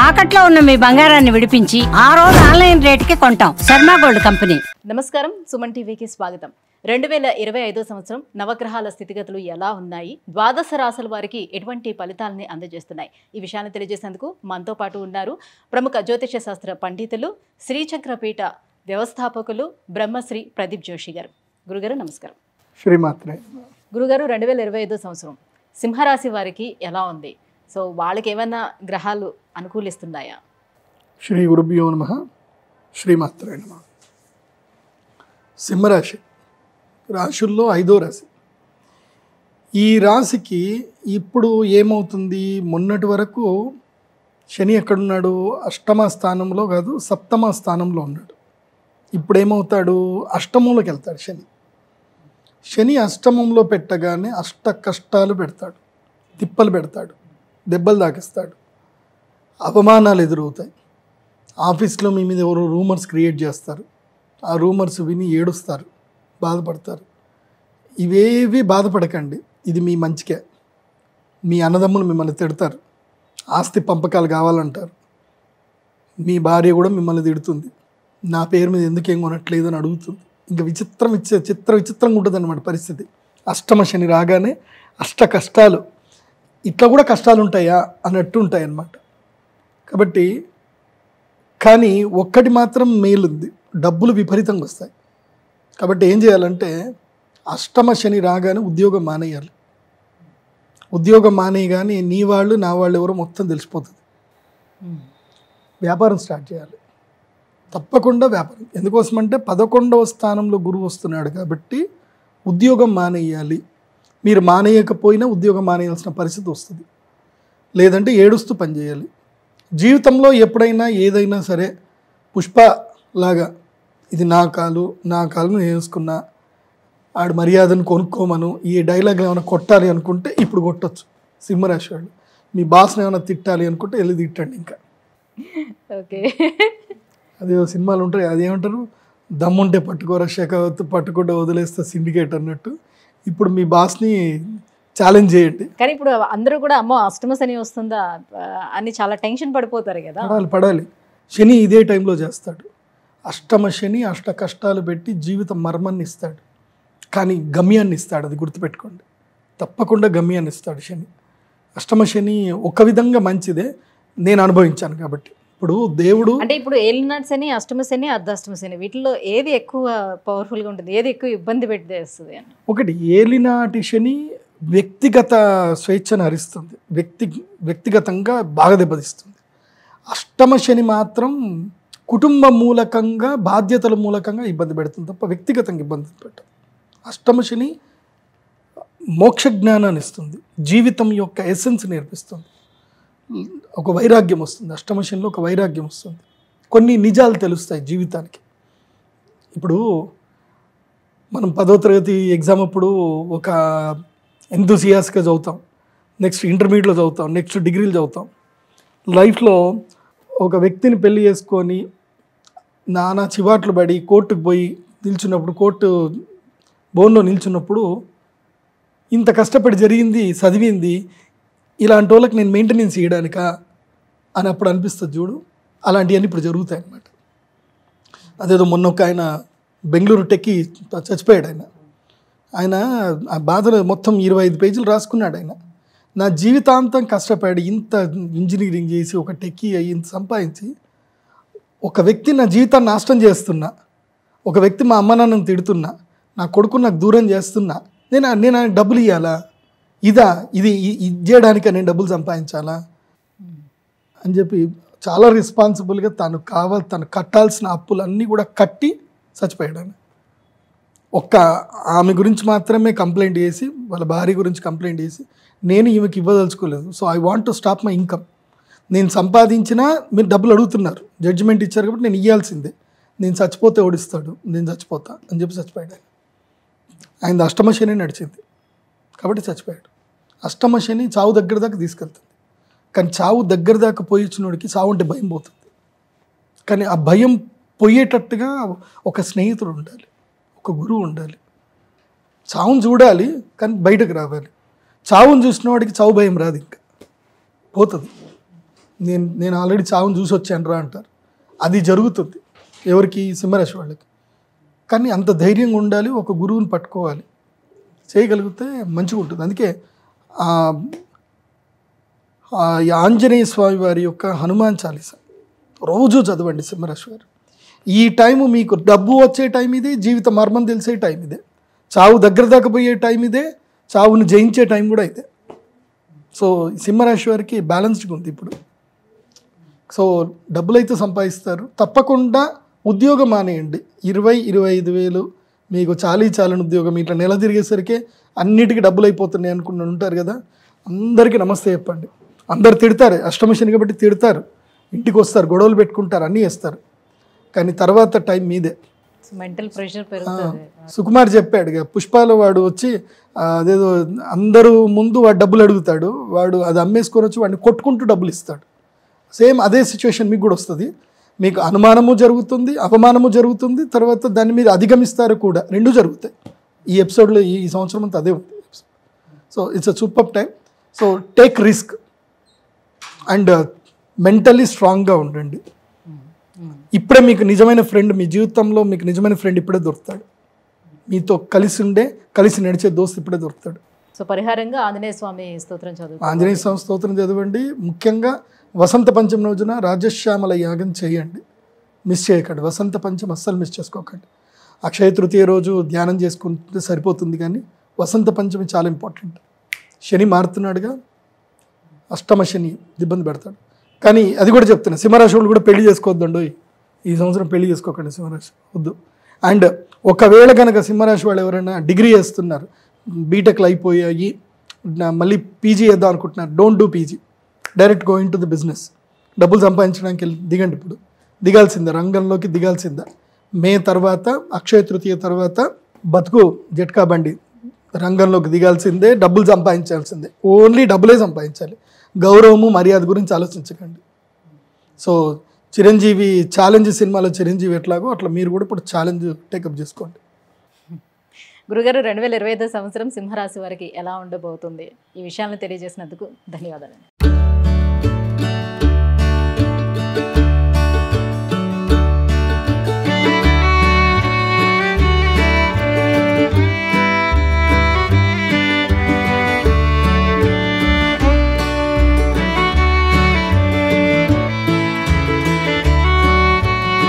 తాకట్లో ఉన్న మీ బంగారాన్ని విడిపించి ఆ రోజు ఆన్లైన్ రేటుకి కొంటాం. Sharma gold company. నమస్కారం, సుమన్ టీవీకి స్వాగతం. 2025 సంవత్సరం నవగ్రహాల స్థితిగతులు ఎలా ఉన్నాయి, ద్వాదశ రాశుల వారికి ఎటువంటి ఫలితాలని అందజేస్తున్నాయి, ఈ విషయాన్ని తెలియజేసేందుకు మనతో పాటు ఉన్నారు ప్రముఖ జ్యోతిష శాస్త్ర పండితులు, శ్రీచక్రపీఠ వ్యవస్థాపకులు బ్రహ్మశ్రీ ప్రదీప్ జోషి గారు. గురుగారు నమస్కారం. శ్రీమాత్రే. గురుగారు, 2025 సంవత్సరం సింహరాశి వారికి ఎలా ఉంది? సో వాళ్ళకి ఏమైనా గ్రహాలు అనుకూలిస్తున్నాయా? శ్రీ గురుభ్యో నమః. శ్రీమాత్రే నమః. సింహరాశి రాశుల్లో 5వ రాశి. ఈ రాశికి ఇప్పుడు ఏమవుతుంది, మొన్నటి వరకు శని ఎక్కడున్నాడు, అష్టమ స్థానంలో కాదు సప్తమ స్థానంలో ఉన్నాడు. ఇప్పుడు ఏమవుతాడు, అష్టమంలోకి వెళ్తాడు. శని అష్టమంలో పెట్టగానే అష్ట కష్టాలు పెడతాడు, తిప్పలు పెడతాడు, దెబ్బలు తాకిస్తాడు, అవమానాలు ఎదురవుతాయి. ఆఫీస్లో మీ మీద ఎవరో రూమర్స్ క్రియేట్ చేస్తారు, ఆ రూమర్స్ విని ఏడుస్తారు, బాధపడతారు. ఇవేవి బాధపడకండి, ఇది మీ మంచికే. మీ అన్నదమ్ములు మిమ్మల్ని తిడతారు, ఆస్తి పంపకాలు కావాలంటారు, మీ భార్య కూడా మిమ్మల్ని తిడుతుంది, నా పేరు మీద ఎందుకేం కొనట్లేదు అని అడుగుతుంది. ఇంకా విచిత్రంగా ఉంటుంది అన్నమాట పరిస్థితి. అష్టమ శని రాగానే అష్ట కష్టాలు, ఇట్లా కూడా కష్టాలు ఉంటాయా అన్నట్టు ఉంటాయి అన్నమాట. కాబట్టి కానీ ఒక్కటి మాత్రం మేలుంది, డబ్బులు విపరీతంగా వస్తాయి. కాబట్టి ఏం చేయాలంటే అష్టమ శని రాగానే ఉద్యోగం మానేయాలి. ఉద్యోగం మానేయగానే నీ వాళ్ళు నా వాళ్ళు ఎవరో మొత్తం తెలిసిపోతుంది. వ్యాపారం స్టార్ట్ చేయాలి, తప్పకుండా వ్యాపారం. ఎందుకోసమంటే 11వ స్థానంలో గురువు వస్తున్నాడు కాబట్టి ఉద్యోగం మానేయాలి. మీరు మానేయకపోయినా ఉద్యోగం మానేయాల్సిన పరిస్థితి వస్తుంది, లేదంటే ఏడుస్తూ పనిచేయాలి. జీవితంలో ఎప్పుడైనా ఏదైనా సరే పుష్పలాగా ఇది నా కాలు నేను వేసుకున్నా, ఆడు మర్యాదను కొనుక్కోమను, ఈ డైలాగ్ ఏమైనా కొట్టాలి అనుకుంటే ఇప్పుడు కొట్టచ్చు. సింహరాశి వాళ్ళు మీ బాస్ని ఏమైనా తిట్టాలి అనుకుంటే వెళ్ళి తిట్టండి. ఇంకా ఓకే, అదే సినిమాలు ఉంటాయి, అదేమంటారు, దమ్ముంటే పట్టుకోరా శకవత్తు, పట్టుకుంటే వదిలేస్తే సిండికేట్ అన్నట్టు. ఇప్పుడు మీ బాస్ని ఛాలెంజ్ చేయండి. కానీ ఇప్పుడు అందరూ కూడా అమ్మో అష్టమ శని వస్తుందా అని చాలా టెన్షన్ పడిపోతారు కదా. పడాలి. శని ఇదే టైంలో చేస్తాడు. అష్టమ శని అష్ట కష్టాలు పెట్టి జీవిత మర్మాన్ని ఇస్తాడు, కానీ గమ్యాన్ని ఇస్తాడు. అది గుర్తుపెట్టుకోండి, తప్పకుండా గమ్యాన్ని ఇస్తాడు శని. అష్టమ శని ఒక విధంగా మంచిదే, నేను అనుభవించాను కాబట్టి. ఇప్పుడు దేవుడు అంటే ఇప్పుడు ఏలినాటి శని, అష్టమ శని, అర్ధాష్టమ శని, వీటిలో ఏది ఎక్కువ పవర్ఫుల్గా ఉంటుంది, ఏది ఎక్కువ ఇబ్బంది పెట్టేస్తుంది అని? ఒకటి ఏలినాటి శని వ్యక్తిగత స్వేచ్ఛను హరిస్తుంది, వ్యక్తిగతంగా బాగా దెబ్బతీస్తుంది. అష్టమ శని మాత్రం కుటుంబ మూలకంగా, బాధ్యతల మూలకంగా ఇబ్బంది పెడుతుంది తప్ప వ్యక్తిగతంగా ఇబ్బంది పెట్టదు. అష్టమ శని మోక్ష జ్ఞానాన్ని ఇస్తుంది, జీవితం యొక్క ఎసెన్స్ నేర్పిస్తుంది, ఒక వైరాగ్యం వస్తుంది. అష్టమ శనిలో ఒక వైరాగ్యం వస్తుంది, కొన్ని నిజాలు తెలుస్తాయి జీవితానికి. ఇప్పుడు మనం 10వ తరగతి ఎగ్జామ్ అప్పుడు ఒక ఎంతూసియాస్గా చదువుతాం, నెక్స్ట్ ఇంటర్మీడియట్లో చదువుతాం, నెక్స్ట్ డిగ్రీలు చదువుతాం. లైఫ్లో ఒక వ్యక్తిని పెళ్లి చేసుకొని నానా చివాట్లు పడి కోర్టుకు పోయి నిల్చున్నప్పుడు, కోర్టు బోన్లో నిల్చున్నప్పుడు ఇంత కష్టపడి జరిగింది, చదివింది, ఇలాంటి వాళ్ళకి నేను మెయింటెనెన్స్ చేయడానికా అని అప్పుడు అనిపిస్తుంది చూడు. అలాంటివన్నీ ఇప్పుడు జరుగుతాయి అన్నమాట. అదేదో మొన్న ఒక ఆయన బెంగళూరు టెక్కి చచ్చిపోయాడు. ఆయన ఆ బాధలు మొత్తం 25 పేజీలు రాసుకున్నాడు. ఆయన నా జీవితాంతం కష్టపడి ఇంత ఇంజనీరింగ్ చేసి ఒక టెక్కి అయ్యి ఇంత సంపాదించి ఒక వ్యక్తి నా జీవితాన్ని నాశనం చేస్తున్నా, ఒక వ్యక్తి మా అమ్మ నాన్నని తిడుతున్నా, నా కొడుకు నాకు దూరం చేస్తున్నా, నేను ఆయన డబ్బులు ఇవ్వాలా, ఇది చేయడానికి నేను డబ్బులు సంపాదించాలా అని చెప్పి చాలా రెస్పాన్సిబుల్గా తను కట్టాల్సిన అప్పులన్నీ కూడా కట్టి చచ్చిపోయాడు. ఆయన ఆమె గురించి మాత్రమే కంప్లైంట్ చేసి, వాళ్ళ భార్య గురించి కంప్లైంట్ చేసి, నేను ఈమెకి ఇవ్వదలుచుకోలేదు, so I want to stop my income. నేను సంపాదించినా మీరు డబ్బులు అడుగుతున్నారు, జడ్జిమెంట్ ఇచ్చారు కాబట్టి నేను ఇవ్వాల్సిందే, నేను చచ్చిపోతే ఓడిస్తాడు, నేను చచ్చిపోతా అని చెప్పి చచ్చిపోయాడు. ఆయన అష్టమ శని నడిచింది కాబట్టి చచ్చిపోయాడు. అష్టమ శని చావు దగ్గర దాకా తీసుకెళ్తుంది, కానీ చావు దగ్గర దాకా పోయిచ్చినోడికి చావు అంటే భయం పోతుంది. కానీ ఆ భయం పోయేటట్టుగా ఒక స్నేహితుడు ఉండాలి, ఒక గురువు ఉండాలి. చావును చూడాలి కానీ బయటకు రావాలి. చావును చూసిన వాడికి చావు భయం రాదు, ఇంకా పోతుంది. నేను ఆల్రెడీ చావును చూసి వచ్చాను రా అంటారు. అది జరుగుతుంది ఎవరికి? సింహరాశి వాళ్ళకి. కానీ అంత ధైర్యంగా ఉండాలి, ఒక గురువుని పట్టుకోవాలి, చేయగలిగితే మంచిగా ఉంటుంది. అందుకే ఈ ఆంజనేయ స్వామి వారి యొక్క హనుమాన్ చాలీస రోజు చదవండి సింహరాశి వారు. ఈ టైము మీకు డబ్బు వచ్చే టైం ఇదే, జీవిత మర్మం తెలిసే టైం ఇదే, చావు దగ్గర దాకా పోయే టైం ఇదే, చావును జయించే టైం కూడా ఇదే. సో సింహరాశి వారికి బ్యాలెన్స్డ్గా ఉంది ఇప్పుడు. సో డబ్బులు అయితే సంపాదిస్తారు. తప్పకుండా ఉద్యోగం మానేయండి. 20-25 వేలు మీకు చాలని ఉద్యోగం ఇట్లా నెల తిరిగేసరికి అన్నిటికీ డబ్బులు అయిపోతున్నాయి అనుకుని ఉంటారు కదా, అందరికీ నమస్తే చెప్పండి. అందరు తిడతారు, అష్టమ శని కాబట్టి తిడతారు, ఇంటికి వస్తారు, గొడవలు పెట్టుకుంటారు, అన్నీ చేస్తారు. కానీ తర్వాత టైం మీదే. మెంటల్ ప్రెషర్ పెరుగుతుంది. సుకుమార్ చెప్పాడు పుష్పాలో వాడు వచ్చి అదేదో అందరూ ముందు వాడు డబ్బులు అడుగుతాడు, వాడు అది అమ్మేసుకొని వచ్చి వాడిని కొట్టుకుంటూ డబ్బులు ఇస్తాడు. సేమ్ అదే సిచ్యువేషన్ మీకు కూడా వస్తుంది. మీకు అనుమానము జరుగుతుంది, అవమానము జరుగుతుంది, తర్వాత దాన్ని మీరు అధిగమిస్తారు కూడా, రెండు జరుగుతాయి. ఈ ఎపిసోడ్లో ఈ సంవత్సరం అంతా అదే ఉంది. So it's a super time. So take risk and mentally స్ట్రాంగ్గా ఉండండి. ఇప్పుడే మీకు నిజమైన ఫ్రెండ్, మీ జీవితంలో మీకు నిజమైన ఫ్రెండ్ ఇప్పుడే దొరుకుతాడు. మీతో కలిసి నడిచే దోస్తు ఇప్పుడే దొరుకుతాడు. సో పరిహారంగా ఆంజనేయ స్వామి స్తోత్రం చదువు. ఆంజనేయ స్వామి స్తోత్రం చదవండి. ముఖ్యంగా వసంత పంచమి రోజున రాజశ్యామల యాగం చేయండి, మిస్ చేయకండి. వసంత పంచమి అస్సలు మిస్ చేసుకోకండి. అక్షయ తృతీయ రోజు ధ్యానం చేసుకుంటే సరిపోతుంది, కానీ వసంత పంచమి చాలా ఇంపార్టెంట్. శని మారుతున్నాడుగా, అష్టమ శని ఇబ్బంది పెడతాడు. కానీ అది కూడా చెప్తున్నా, సింహరాశి వాళ్ళు కూడా పెళ్లి చేసుకోవద్దండి. ఈ సంవత్సరం పెళ్లి చేసుకోకండి సింహరాశి, వద్దు. అండ్ ఒకవేళ కనుక సింహరాశి వాళ్ళు ఎవరైనా డిగ్రీ చేస్తున్నారు, బీటెక్లు అయిపోయాయి, మళ్ళీ పీజీ చేద్దాం అనుకుంటున్నారు, don't do PG, direct go in to the business. డబ్బులు సంపాదించడానికి దిగండి. ఇప్పుడు దిగాల్సిందే, రంగంలోకి దిగాల్సిందే. మే తర్వాత, అక్షయ తృతీయ తర్వాత బతుకు జట్కా బండి, రంగంలోకి దిగాల్సిందే, డబ్బులు సంపాదించాల్సిందే. ఓన్లీ డబ్బులే సంపాదించాలి, గౌరవము మర్యాద గురించి ఆలోచించకండి. సో చిరంజీవి ఛాలెంజ్ సినిమాలో చిరంజీవి ఎట్లాగో అట్లా మీరు కూడా ఇప్పుడు ఛాలెంజ్ టేకప్ చేసుకోండి. గురుగారు, 2025 సంవత్సరం సింహరాశి వారికి ఎలా ఉండబోతుంది? ఈ విషయాలను తెలియజేసినందుకు ధన్యవాదాలు.